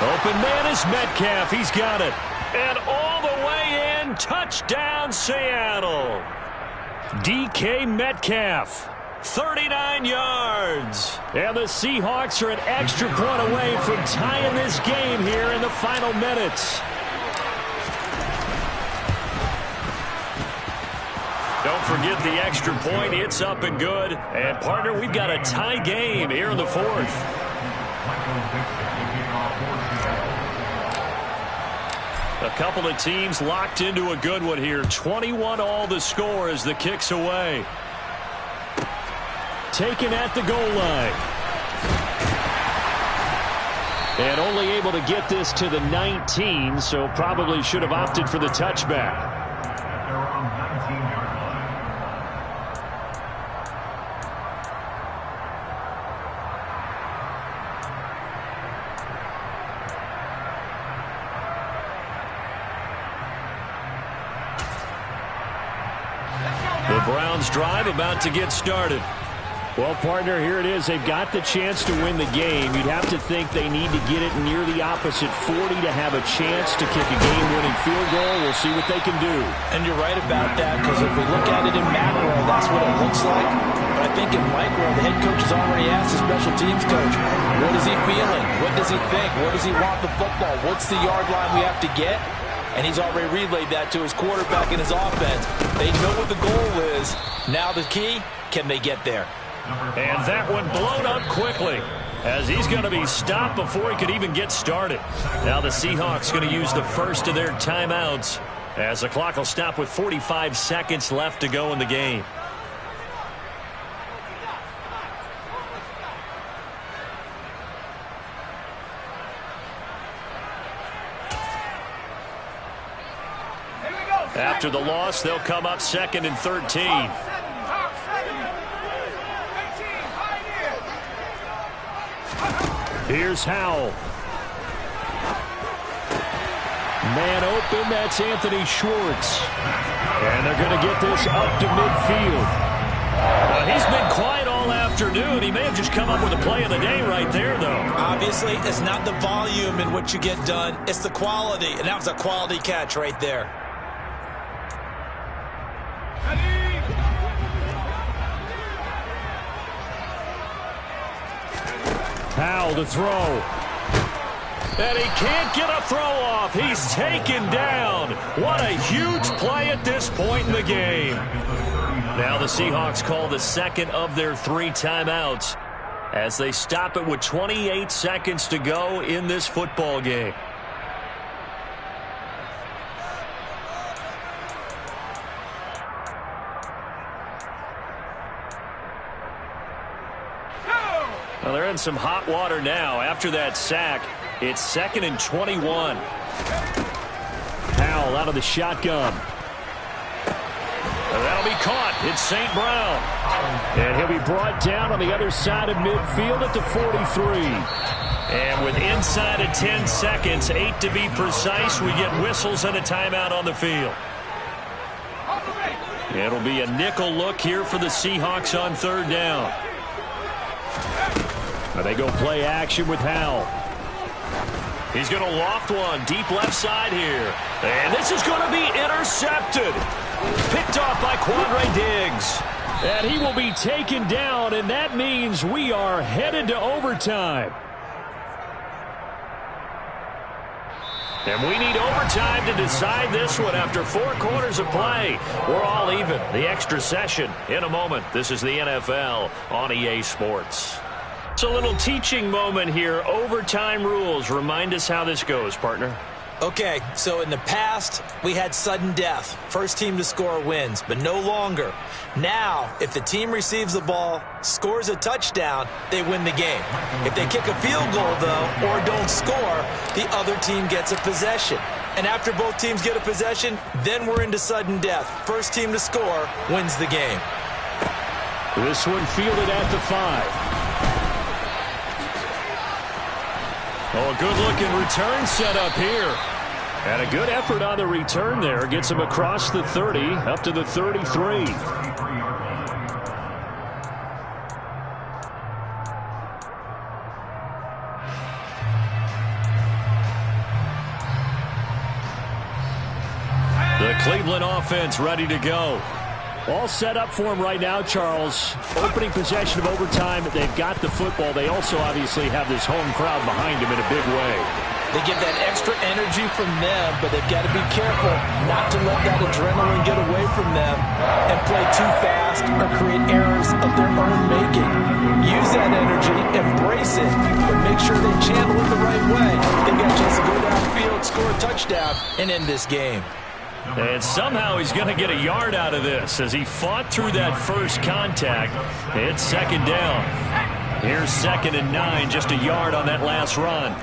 Open man is Metcalf. He's got it. And all the way in, touchdown Seattle. DK Metcalf, 39 yards. And the Seahawks are an extra point away from tying this game here in the final minutes. Don't forget the extra point. It's up and good. And, partner, we've got a tie game here in the fourth. A couple of teams locked into a good one here. 21 all the score as the kick's away. Taken at the goal line. And only able to get this to the 19, so probably should have opted for the touchback. The Browns drive about to get started. Well, partner, here it is. They've got the chance to win the game. You'd have to think they need to get it near the opposite 40 to have a chance to kick a game-winning field goal. We'll see what they can do. And you're right about that, because if we look at it in macro, that's what it looks like. But I think in micro, the head coach has already asked the special teams coach, what is he feeling? What does he think? Where does he want the football? What's the yard line we have to get? And he's already relayed that to his quarterback and his offense. They know what the goal is. Now the key, can they get there? And that one blown up quickly as he's going to be stopped before he could even get started. Now the Seahawks going to use the first of their timeouts as the clock will stop with 45 seconds left to go in the game. After the loss, they'll come up 2nd and 13. Here's Howell. Man open, that's Anthony Schwartz. And they're going to get this up to midfield. He's been quiet all afternoon. He may have just come up with a play of the day right there, though. Obviously, it's not the volume in which you get done. It's the quality, and that was a quality catch right there. Howell to throw. And he can't get a throw off. He's taken down. What a huge play at this point in the game. Now the Seahawks call the second of their 3 timeouts as they stop it with 28 seconds to go in this football game. Well, they're in some hot water now. After that sack, it's 2nd and 21. Howell out of the shotgun. And that'll be caught. It's St. Brown. And he'll be brought down on the other side of midfield at the 43. And with inside of 10 seconds, 8 to be precise, we get whistles and a timeout on the field. It'll be a nickel look here for the Seahawks on 3rd down. They go play action with Howell. He's going to loft one deep left side here. And this is going to be intercepted. Picked off by Quandre Diggs. And he will be taken down, and that means we are headed to overtime. And we need overtime to decide this one after 4 quarters of play. We're all even. The extra session in a moment. This is the NFL on EA Sports. It's a little teaching moment here. Overtime rules. Remind us how this goes, partner. Okay, so in the past, we had sudden death. First team to score wins, but no longer. Now, if the team receives the ball, scores a touchdown, they win the game. If they kick a field goal, though, or don't score, the other team gets a possession. And after both teams get a possession, then we're into sudden death. First team to score wins the game. This one fielded at the 5. Oh, a good-looking return set up here. And a good effort on the return there. Gets him across the 30, up to the 33. The Cleveland offense ready to go. All set up for him right now, Charles. Opening possession of overtime. They've got the football. They also obviously have this home crowd behind them in a big way. They get that extra energy from them, but they've got to be careful not to let that adrenaline get away from them and play too fast or create errors of their own making. Use that energy, embrace it, but make sure they channel it the right way. They've got a chance to go downfield, score a touchdown, and end this game. And somehow he's going to get a yard out of this as he fought through that first contact. It's second down. Here's 2nd and 9, just a yard on that last run.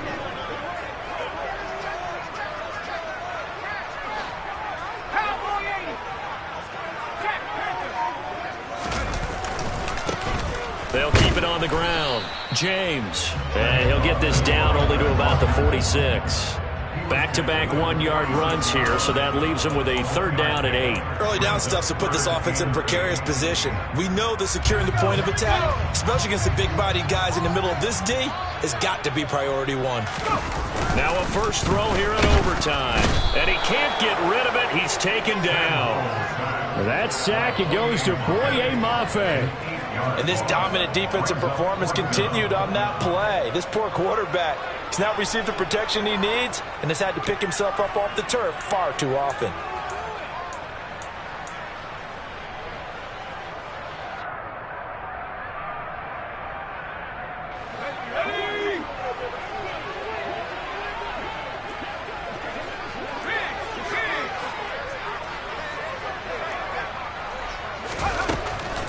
They'll keep it on the ground. James. And he'll get this down only to about the 46. Back-to-back 1-yard runs here, so that leaves him with a 3rd down and 8. Early down stuff to put this offense in a precarious position. We know that securing the point of attack, especially against the big-bodied guys in the middle of this D, has got to be priority 1. Now a first throw here in overtime. And he can't get rid of it. He's taken down. That sack, it goes to Boye Mafe. And this dominant defensive performance continued on that play. This poor quarterback has not received the protection he needs and has had to pick himself up off the turf far too often.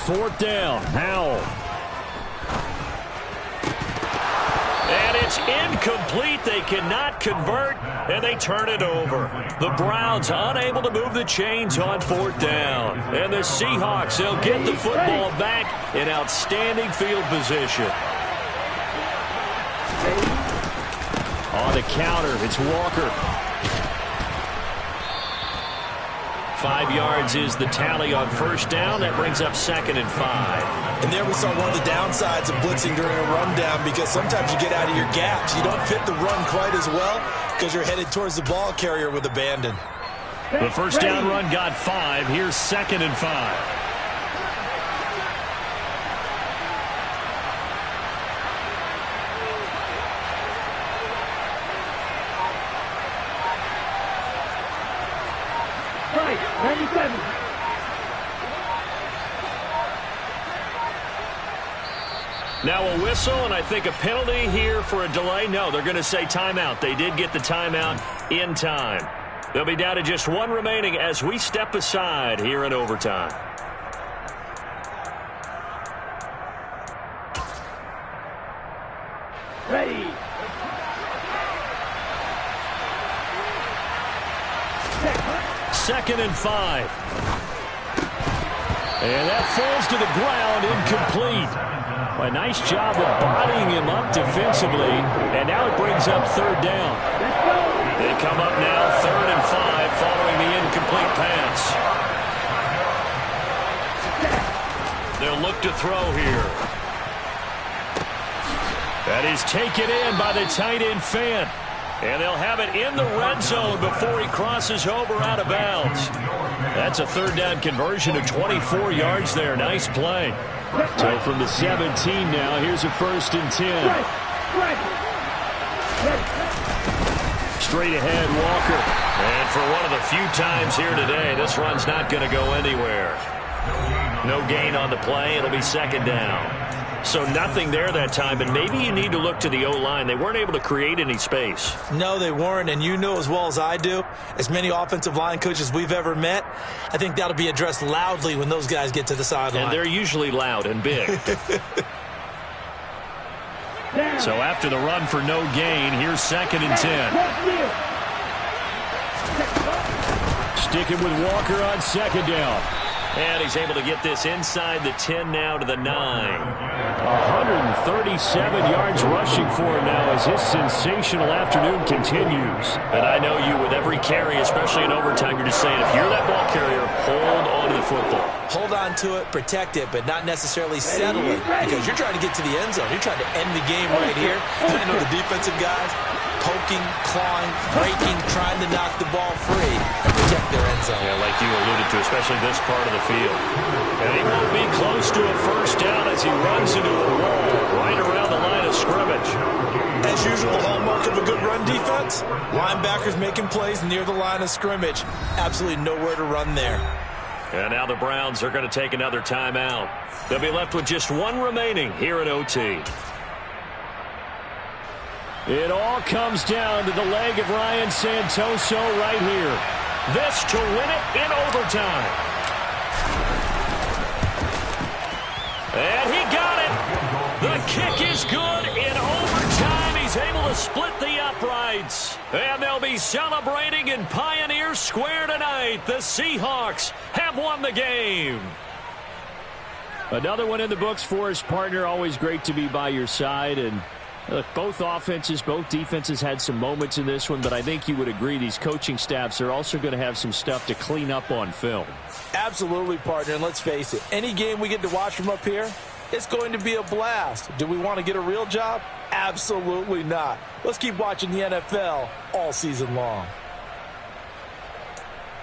Fourth down, Howell. And it's incomplete. They cannot convert, and they turn it over. The Browns unable to move the chains on 4th down. And the Seahawks, they'll get the football back in outstanding field position. On the counter, it's Walker. 5 yards is the tally on first down. That brings up 2nd and 5. And there we saw one of the downsides of blitzing during a rundown, because sometimes you get out of your gaps. You don't fit the run quite as well because you're headed towards the ball carrier with abandon. The first down run got 5. Here's 2nd and 5. Now a whistle, and I think a penalty here for a delay. No, they're going to say timeout. They did get the timeout in time. They'll be down to just 1 remaining as we step aside here in overtime. Ready. 2nd and 5. And that falls to the ground, incomplete. A nice job of bodying him up defensively. And now it brings up 3rd down. They come up now 3rd and 5 following the incomplete pass. They'll look to throw here. That is taken in by the tight end Fant. And they'll have it in the red zone before he crosses over out of bounds. That's a 3rd down conversion of 24 yards there. Nice play. So from the 17 now, here's a 1st and 10. Straight ahead, Walker. And for one of the few times here today, this run's not going to go anywhere. No gain on the play. It'll be 2nd down. So nothing there that time, and maybe you need to look to the O-line. They weren't able to create any space. No, they weren't, and you know as well as I do, as many offensive line coaches we've ever met, I think that'll be addressed loudly when those guys get to the sideline. And they're usually loud and big. So after the run for no gain, here's 2nd and 10. Sticking with Walker on 2nd down. And he's able to get this inside the 10 now to the 9. 137 yards rushing for him now as his sensational afternoon continues. And I know you, with every carry, especially in overtime, you're just saying, if you're that ball carrier, hold on to the football. Hold on to it, protect it, but not necessarily settle it, because you're trying to get to the end zone. You're trying to end the game right here. I know the defensive guys poking, clawing, breaking, trying to knock the ball free and protect their end zone. Yeah, like you alluded to, especially this part of the field. And he won't be close to a first down as he runs into a wall right around the line of scrimmage. As usual, the hallmark of a good run defense, linebackers making plays near the line of scrimmage. Absolutely nowhere to run there. And now the Browns are going to take another timeout. They'll be left with just one remaining here at OT. It all comes down to the leg of Ryan Santoso right here. This to win it in overtime. And he got it. The kick is good in overtime. He's able to split the uprights. And they'll be celebrating in Pioneer Square tonight. The Seahawks have won the game. Another one in the books for his partner. Always great to be by your side. And look, both offenses, both defenses had some moments in this one, but I think you would agree these coaching staffs are also going to have some stuff to clean up on film. Absolutely, partner, and let's face it, any game we get to watch from up here, it's going to be a blast. Do we want to get a real job? Absolutely not. Let's keep watching the NFL all season long.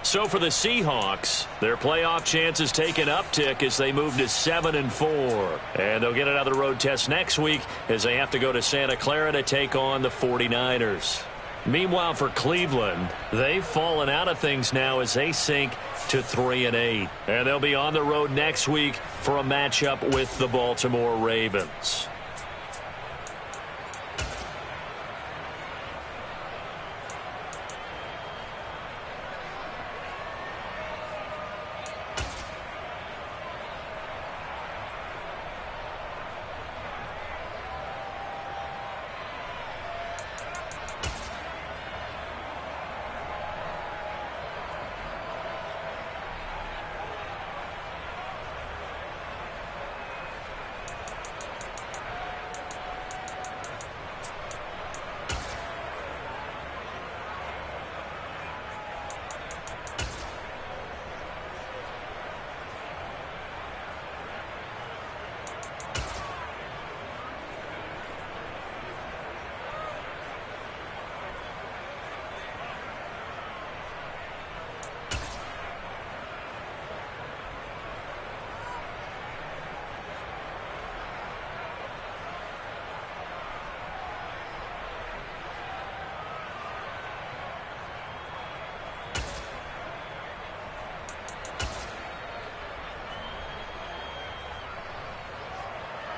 So for the Seahawks, their playoff chances take an uptick as they move to 7-4. And they'll get another road test next week as they have to go to Santa Clara to take on the 49ers. Meanwhile, for Cleveland, they've fallen out of things now as they sink to 3-8. And they'll be on the road next week for a matchup with the Baltimore Ravens.